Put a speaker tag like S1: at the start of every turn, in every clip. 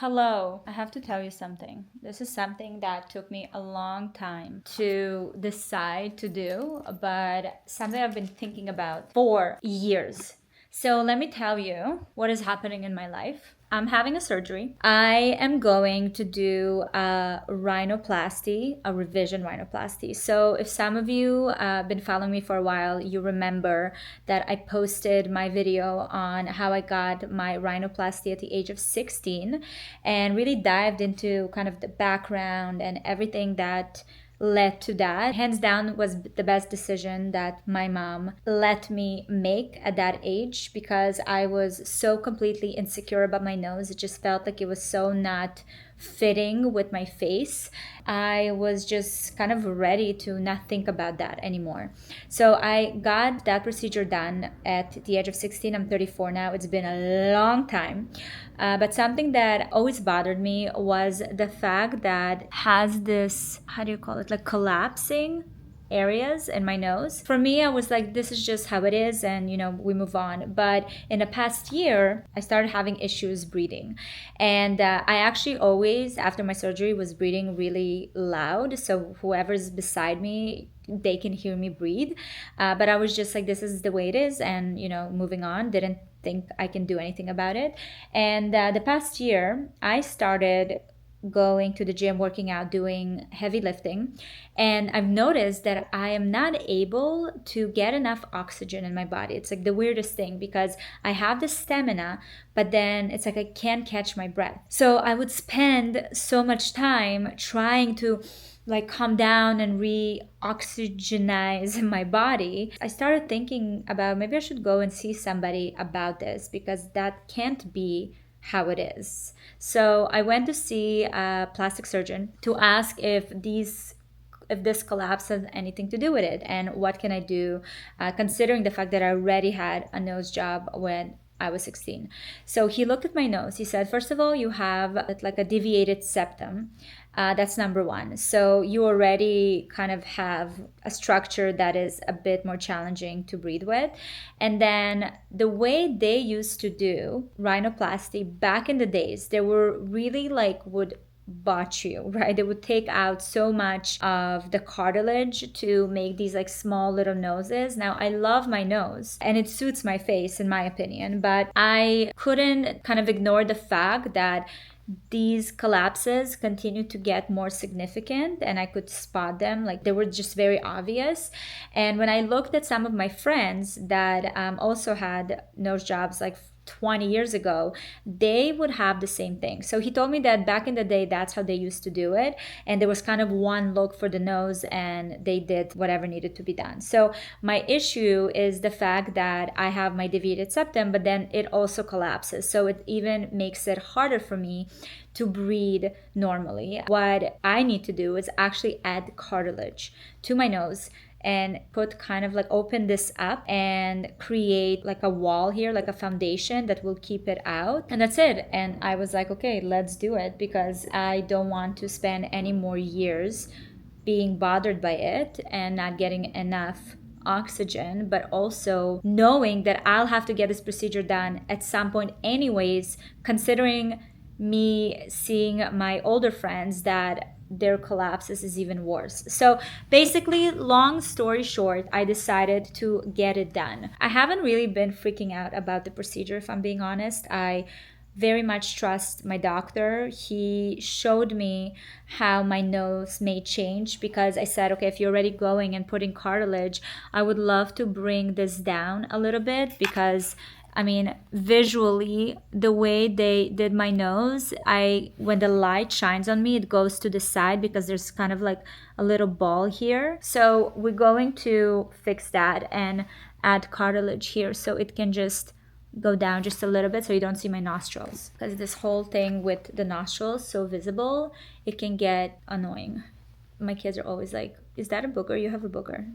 S1: Hello, I have to tell you something. This is something that took me a long time to decide to do, but something I've been thinking about for years. So let me tell you what is happening in my life. I'm having a surgery. I am going to do a rhinoplasty, a revision rhinoplasty. So, if some of you have been following me for a while, you remember that I posted my video on how I got my rhinoplasty at the age of 16 and really dived into kind of the background and everything that led to that. Hands down was the best decision that my mom let me make at that age because I was so completely insecure about my nose. It just felt like it was so not fitting with my face. I was just kind of ready to not think about that anymore. So I got that procedure done at the age of 16. I'm 34 now. It's been a long time. But something that always bothered me was the fact that has this, how do you call it, like collapsing areas in my nose. For me, I was like, this is just how it is, and we move on. But in the past year, I started having issues breathing, and I actually always, after my surgery, was breathing really loud. So whoever's beside me, they can hear me breathe. But I was just like, this is the way it is, and moving on. Didn't think I can do anything about it. And the past year, I started going to the gym, working out, doing heavy lifting. And I've noticed that I am not able to get enough oxygen in my body. It's like the weirdest thing because I have the stamina, but then it's like I can't catch my breath. So I would spend so much time trying to like calm down and re-oxygenize my body. I started thinking about maybe I should go and see somebody about this because that can't be how it is. So I went to see a plastic surgeon to ask if this collapse has anything to do with it and what can I do, considering the fact that I already had a nose job when I was 16. So he looked at my nose. He said, first of all, you have like a deviated septum. That's number one. So you already kind of have a structure that is a bit more challenging to breathe with. And then the way they used to do rhinoplasty back in the days, they were really like would botch you, right? They would take out so much of the cartilage to make these like small little noses. Now, I love my nose and it suits my face, in my opinion, but I couldn't kind of ignore the fact that these collapses continued to get more significant and I could spot them, like they were just very obvious. And when I looked at some of my friends that also had nose jobs like 20 years ago, they would have the same thing. So he told me that back in the day, that's how they used to do it. And there was kind of one look for the nose and they did whatever needed to be done. So my issue is the fact that I have my deviated septum, but then it also collapses. So it even makes it harder for me to breathe normally. What I need to do is actually add cartilage to my nose and put kind of like open this up and create like a wall here, like a foundation that will keep it out. And that's it. And I was like, okay, let's do it because I don't want to spend any more years being bothered by it and not getting enough oxygen, but also knowing that I'll have to get this procedure done at some point anyways, considering me seeing my older friends that their collapses is even worse. So basically, long story short, I decided to get it done. I haven't really been freaking out about the procedure, if I'm being honest. I very much trust my doctor. He showed me how my nose may change because I said, okay, if you're already going and putting cartilage, I would love to bring this down a little bit because I mean, visually, the way they did my nose, when the light shines on me, it goes to the side because there's kind of like a little ball here. So we're going to fix that and add cartilage here so it can just go down just a little bit so you don't see my nostrils. Because this whole thing with the nostrils so visible, it can get annoying. My kids are always like, is that a booger? You have a booger.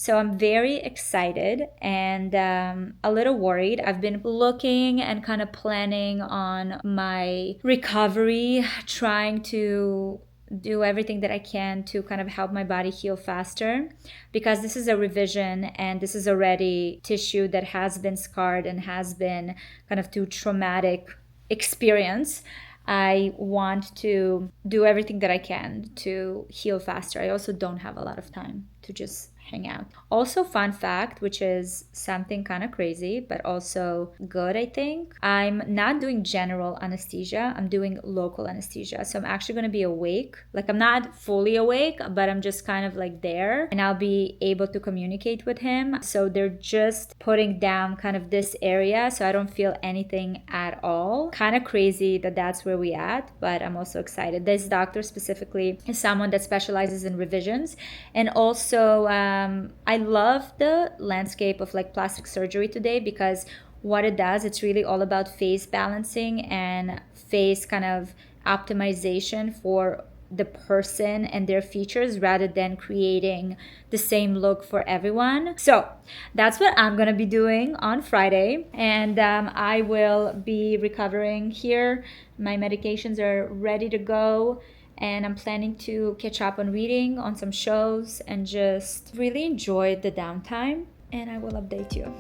S1: So I'm very excited and a little worried. I've been looking and kind of planning on my recovery, trying to do everything that I can to kind of help my body heal faster because this is a revision and this is already tissue that has been scarred and has been kind of too traumatic experience, I want to do everything that I can to heal faster. I also don't have a lot of time to just hang out. Also, fun fact, which is something kind of crazy, but also good, I think. I'm not doing general anesthesia. I'm doing local anesthesia. So I'm actually going to be awake. Like, I'm not fully awake, but I'm just kind of like there, and I'll be able to communicate with him. So they're just putting down kind of this area so I don't feel anything at all. Kind of crazy that that's where we at, but I'm also excited. This doctor specifically is someone that specializes in revisions, and also I love the landscape of like plastic surgery today, because what it does, it's really all about face balancing and face kind of optimization for the person and their features, rather than creating the same look for everyone. So that's what I'm gonna be doing on Friday, and I will be recovering here. My medications are ready to go, and I'm planning to catch up on reading, on some shows, and just really enjoy the downtime, and I will update you.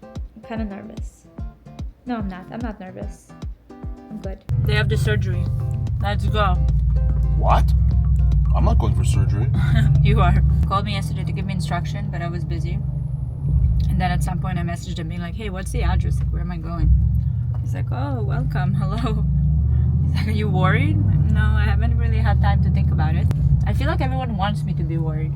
S1: I'm kind of nervous. No, I'm not. I'm not nervous. I'm good. They have the surgery. Let's go.
S2: What? I'm not going for surgery.
S1: You are. Called me yesterday to give me instruction, but I was busy. And then at some point I messaged him being like, hey, what's the address? Like, where am I going? He's like, oh, welcome. Hello. He's like, are you worried? No, I haven't really had time to think about it. I feel like everyone wants me to be worried.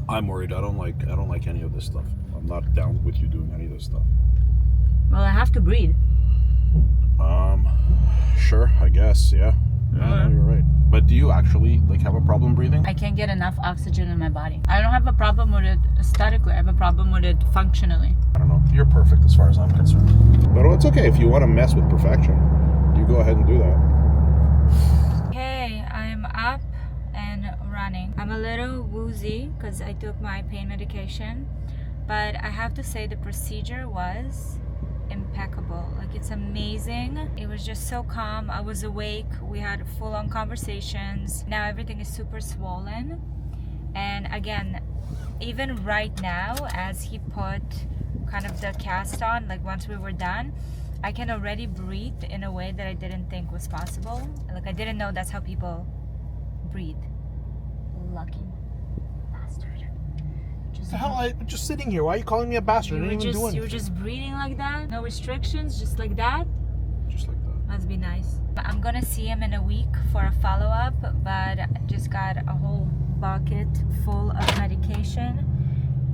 S2: I'm worried. I don't like any of this stuff. I'm not down with you doing any of this stuff.
S1: Well, I have to breathe.
S2: Sure, I guess, yeah. Yeah, no, you're right. But do you actually like have a problem breathing?
S1: I can't get enough oxygen in my body. I don't have a problem with it aesthetically. I have a problem with it functionally.
S2: I don't know. You're perfect as far as I'm concerned. But it's okay if you want to mess with perfection. You go ahead and do that.
S1: Okay, I'm up and running. I'm a little woozy because I took my pain medication, but I have to say the procedure was impeccable. Like, it's amazing. It was just so calm. I was awake. We had full-on conversations. Now everything is super swollen, and again, even right now, as he put kind of the cast on, like once we were done, I can already breathe in a way that I didn't think was possible. Like, I didn't know that's how people breathe. Lucky bastard.
S2: What the hell? I'm just sitting here. Why are you calling me a bastard? I didn't even do anything.
S1: You were just breathing like that? No restrictions? Just like that?
S2: Just like that.
S1: Must be nice. I'm gonna see him in a week for a follow-up, but I just got a whole bucket full of medication.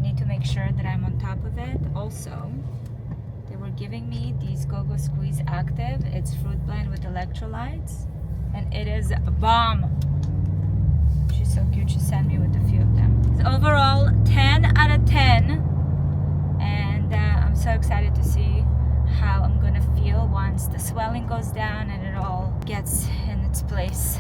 S1: Need to make sure that I'm on top of it. Also, they were giving me these Go-Go Squeeze Active. It's fruit blend with electrolytes, and it is a bomb. She's so cute. She sent me with a few of them. It's overall 10 out of 10, and I'm so excited to see how I'm gonna feel once the swelling goes down and it all gets in its place.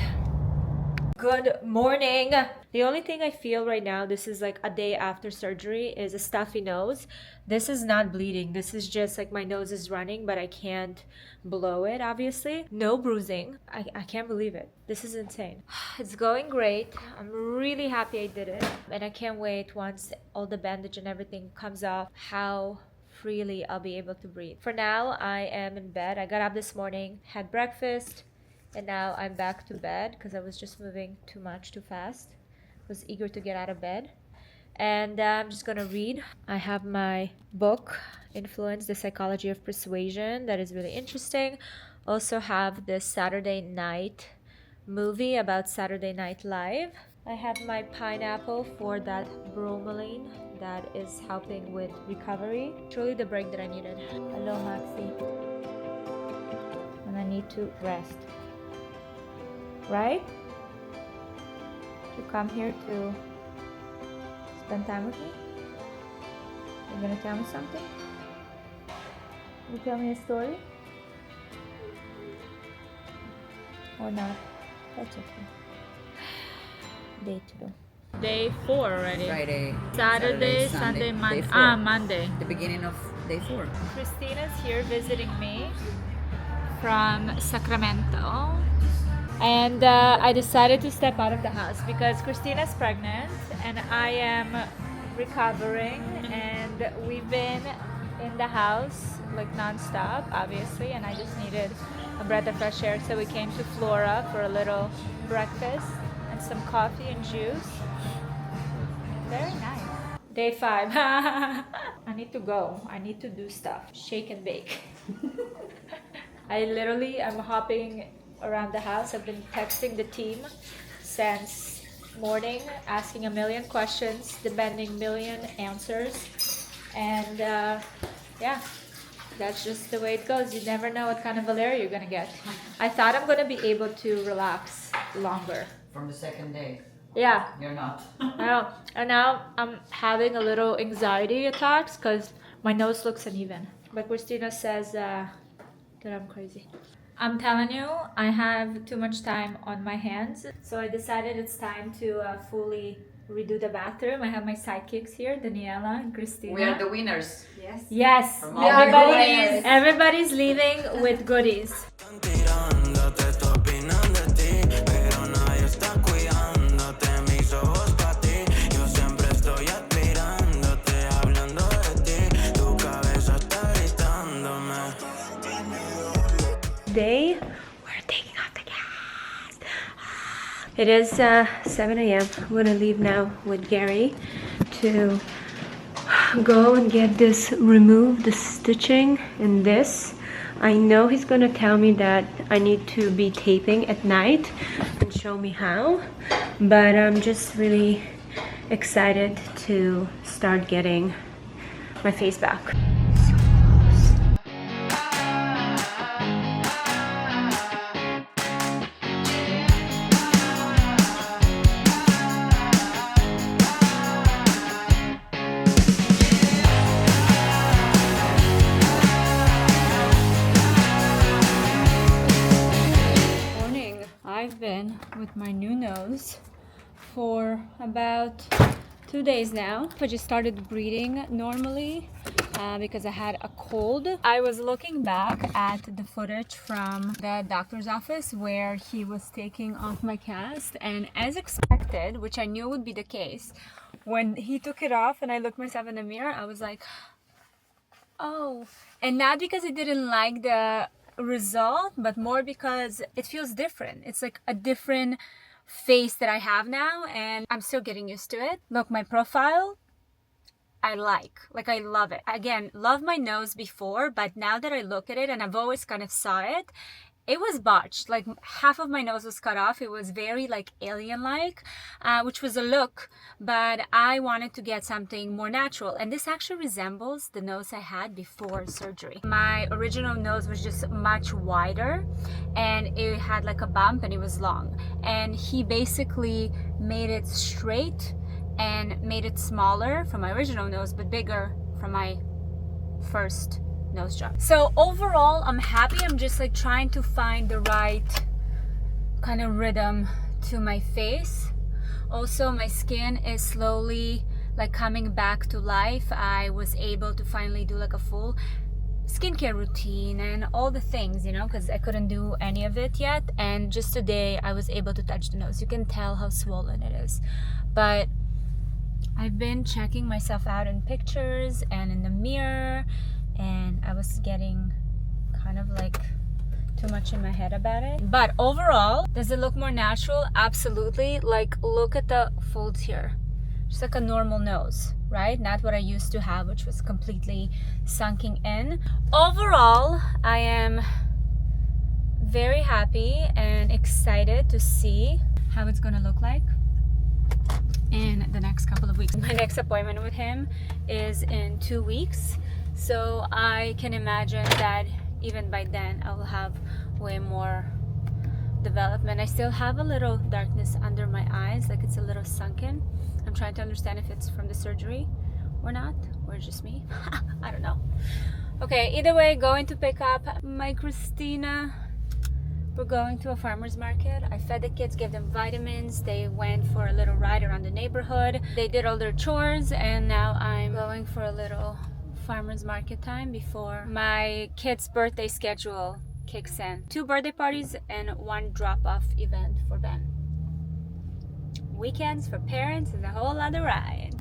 S1: Good morning. The only thing I feel right now, this is like a day after surgery, is a stuffy nose. This is not bleeding. This is just like my nose is running, but I can't blow it, obviously. No bruising. I can't believe it. This is insane. It's going great. I'm really happy I did it. And I can't wait once all the bandage and everything comes off, how freely I'll be able to breathe. For now, I am in bed. I got up this morning, had breakfast, and now I'm back to bed because I was just moving too much, too fast. Was eager to get out of bed. And I'm just gonna read. I have my book, Influence, The Psychology of Persuasion, that is really interesting. Also have this Saturday night movie about Saturday Night Live. I have my pineapple for that bromelain that is helping with recovery. Truly the break that I needed. Hello, Maxi. And I need to rest. Right? To come here to spend time with me? You're gonna tell me something? You tell me a story? Or not? That's okay. Day 2. Day 4 already.
S3: Friday,
S1: Saturday, Sunday, Monday.
S3: Day 4.
S1: Monday.
S3: The beginning of day 4.
S1: Christina's here visiting me from Sacramento. And I decided to step out of the house because Christina's pregnant and I am recovering, and we've been in the house like non-stop, obviously, and I just needed a breath of fresh air, so we came to Flora for a little breakfast and some coffee and juice. Very nice. Day 5. I need to go. I need to do stuff. Shake and bake. I'm hopping around the house. I've been texting the team since morning, asking a million questions, demanding a million answers. And yeah, that's just the way it goes. You never know what kind of Valeria you're gonna get. I thought I'm gonna be able to relax longer.
S3: From the second day.
S1: Yeah.
S3: You're not.
S1: I know. And now I'm having a little anxiety attacks because my nose looks uneven. But Christina says that I'm crazy. I'm telling you, I have too much time on my hands. So I decided it's time to fully redo the bathroom. I have my sidekicks here, Daniela and Christina.
S3: We are the winners.
S1: Yes. Yes.
S3: From all the goodies.
S1: Everybody's leaving with goodies. Today, we're taking off the gas. It is 7 a.m. I'm gonna leave now with Gary to go and get this removed, the stitching in this. I know he's gonna tell me that I need to be taping at night and show me how, but I'm just really excited to start getting my face back. I've been with my new nose for about 2 days now. I just started breathing normally because I had a cold. I was looking back at the footage from the doctor's office where he was taking off my cast, and as expected, which I knew would be the case, when he took it off and I looked myself in the mirror, I was like, oh. And not because I didn't like the result, but more because it feels different. It's like a different face that I have now, and I'm still getting used to it. Look, my profile, I love it. Again, love my nose before, but now that I look at it, and I've always kind of saw it, it was botched. Like half of my nose was cut off. It was very like alien-like, which was a look, but I wanted to get something more natural. And this actually resembles the nose I had before surgery. My original nose was just much wider and it had like a bump and it was long. And he basically made it straight and made it smaller from my original nose, but bigger from my first nose job. So overall, I'm happy. I'm just like trying to find the right kind of rhythm to my face. Also, my skin is slowly like coming back to life. I was able to finally do like a full skincare routine and all the things, you know, because I couldn't do any of it yet. And just today I was able to touch the nose. You can tell how swollen it is. But I've been checking myself out in pictures and in the mirror, and I was getting kind of like too much in my head about it. But overall, does it look more natural? Absolutely. Like, look at the folds here. Just like a normal nose, right? Not what I used to have, which was completely sunken in. Overall, I am very happy and excited to see how it's gonna look like in the next couple of weeks. My next appointment with him is in 2 weeks. So I can imagine that even by then I will have way more development. I still have a little darkness under my eyes, like it's a little sunken. I'm trying to understand if it's from the surgery or not, or just me. I don't know. Okay, either way, going to pick up my Christina. We're going to a farmer's market. I fed the kids, gave them vitamins. They went for a little ride around the neighborhood. They did all their chores, and now I'm going for a little farmer's market time before my kids' birthday schedule kicks in. 2 birthday parties and 1 drop-off event for Ben. Weekends for parents is a whole other ride.